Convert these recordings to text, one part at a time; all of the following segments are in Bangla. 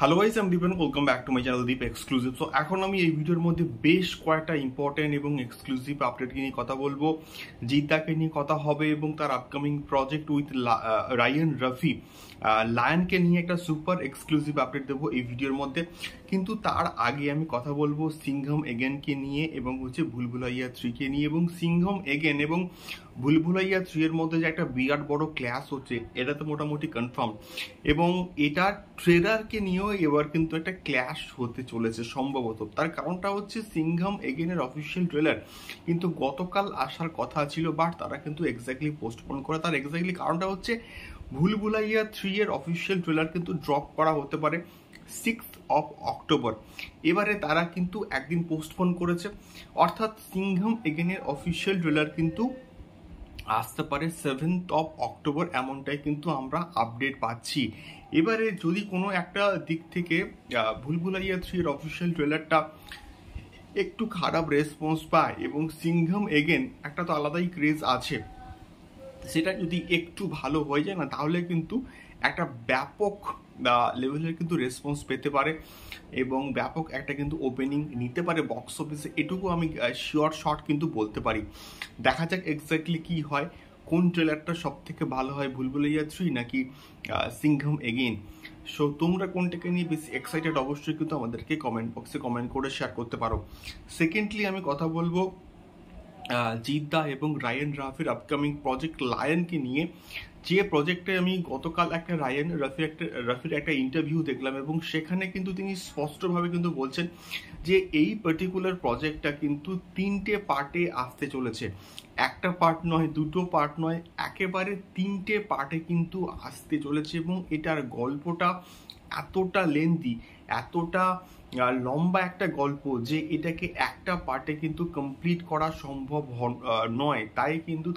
হ্যালো গাইস, আমি Dipen. Welcome back to my channel Deep exclusive. So এখন আমি এই ভিডিওর মধ্যে বেশ কয়েকটা ইম্পর্টেন্ট এবং এক্সক্লুসিভ আপডেট নিয়ে কথা বলবো। জিদ্দাকে নিয়ে কথা হবে এবং তার upcoming project with Rayan Rafi লায়নকে নিয়ে একটা সুপার এক্সক্লুসিভ আপডেট দেবো এই ভিডিওর মধ্যে। কিন্তু তার আগে আমি কথা বলবো সিংঘম এগেনকে নিয়ে এবং হচ্ছে ভুলভুলাইয়া 3কে নিয়ে। এবং সিংঘম এগেন এবং ভুলভুলাইয়া 3 এর মধ্যে যে একটা বিরাট বড় ক্লাস হচ্ছে, এটা তো মোটামুটি কনফার্ম। এবং এটার ট্রেলারকে নিয়েও এবার কিন্তু একটা ক্ল্যাশ হতে চলেছে সম্ভবত। তার কারণটা হচ্ছে সিংঘম এগেনের অফিসিয়াল ট্রেলার কিন্তু গতকাল আসার কথা ছিল, বাট তারা কিন্তু এক্স্যাক্টলি পোস্টপোন করে। তার এক্স্যাক্টলি কারণটা হচ্ছে ভুলভুলাইয়া 3 এর অফিসিয়াল ট্রেলার কিন্তু ড্রপ করা হতে পারে 6th of October। এবারে তারা কিন্তু একদিন পোস্টপোন করেছে, অর্থাৎ সিংঘম এগেনের অফিসিয়াল ট্রেলার কিন্তু আসতে পারে 7th of October, এমনটাই কিন্তু আমরা আপডেট পাচ্ছি। এবারে যদি কোনো একটা দিক থেকে ভুলভুলাইয়া 3 এর অফিসিয়াল ট্রেলারটা একটু খারাপ রেসপন্স পায় এবং সিংঘম এগেন একটা তো আলাদাই ক্রেজ আছে, সেটা যদি একটু ভালো হয়ে যায় না, তাহলে কিন্তু একটা ব্যাপক লেভেলের কিন্তু রেসপন্স পেতে পারে এবং ব্যাপক একটা কিন্তু ওপেনিং নিতে পারে বক্স অফিসে। এটুকু আমি শিওর শট কিন্তু বলতে পারি। দেখা যাক এক্স্যাক্টলি কি হয়, কোন ট্রেলারটা সব থেকে ভালো হয়, ভুলভুলাইয়া 3 নাকি সিংঘম এগেন। সো তোমরা কোনটাকে নিয়ে বেশি এক্সাইটেড অবশ্যই কিন্তু আমাদেরকে কমেন্ট বক্সে কমেন্ট করে শেয়ার করতে পারো। সেকেন্ডলি আমি কথা বলবো জিদ্দা এবং রায়ান রাফির আপকামিং প্রজেক্ট লায়নকে নিয়ে। যে প্রজেক্টে আমি গতকাল একটা রায়ান রাফির একটা ইন্টারভিউ দেখলাম এবং সেখানে কিন্তু তিনি স্পষ্টভাবে কিন্তু বলছেন যে এই পার্টিকুলার প্রজেক্টটা কিন্তু 3টে পার্টে আসতে চলেছে। একটা পার্ট নয়, দুটো পার্ট নয়, একেবারে 3টে পার্টে কিন্তু আসতে চলেছে। এবং এটার গল্পটা এতটা লেন্দি, এতটা লম্বা একটা গল্প যে এটাকে একটা পার্টে কিন্তু কমপ্লিট করা সম্ভব নয়। তাই কিন্তু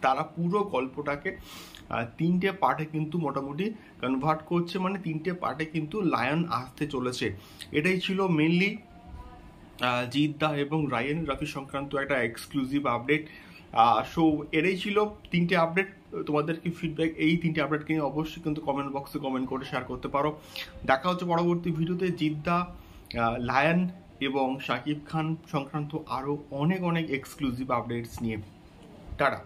তারা পুরো গল্পটাকে 3টে পার্টে কিন্তু মোটামুটি কনভার্ট করছে, মানে 3টে পার্টে কিন্তু লায়ন আসতে চলেছে। এটাই ছিল মেনলি জিদ্দা এবং রায়ান রাফি সংক্রান্ত একটা এক্সক্লুসিভ আপডেট। সো এটাই ছিল 3টে আপডেট। তোমাদের কি ফিডব্যাক এই 3টে আপডেটকে নিয়ে অবশ্যই কিন্তু কমেন্ট বক্সে কমেন্ট করে শেয়ার করতে পারো। দেখা হচ্ছে পরবর্তী ভিডিওতে জিদ্দা, লায়ন এবং শাকিব খান সংক্রান্ত আরও অনেক এক্সক্লুসিভ আপডেটস নিয়ে। টাটা।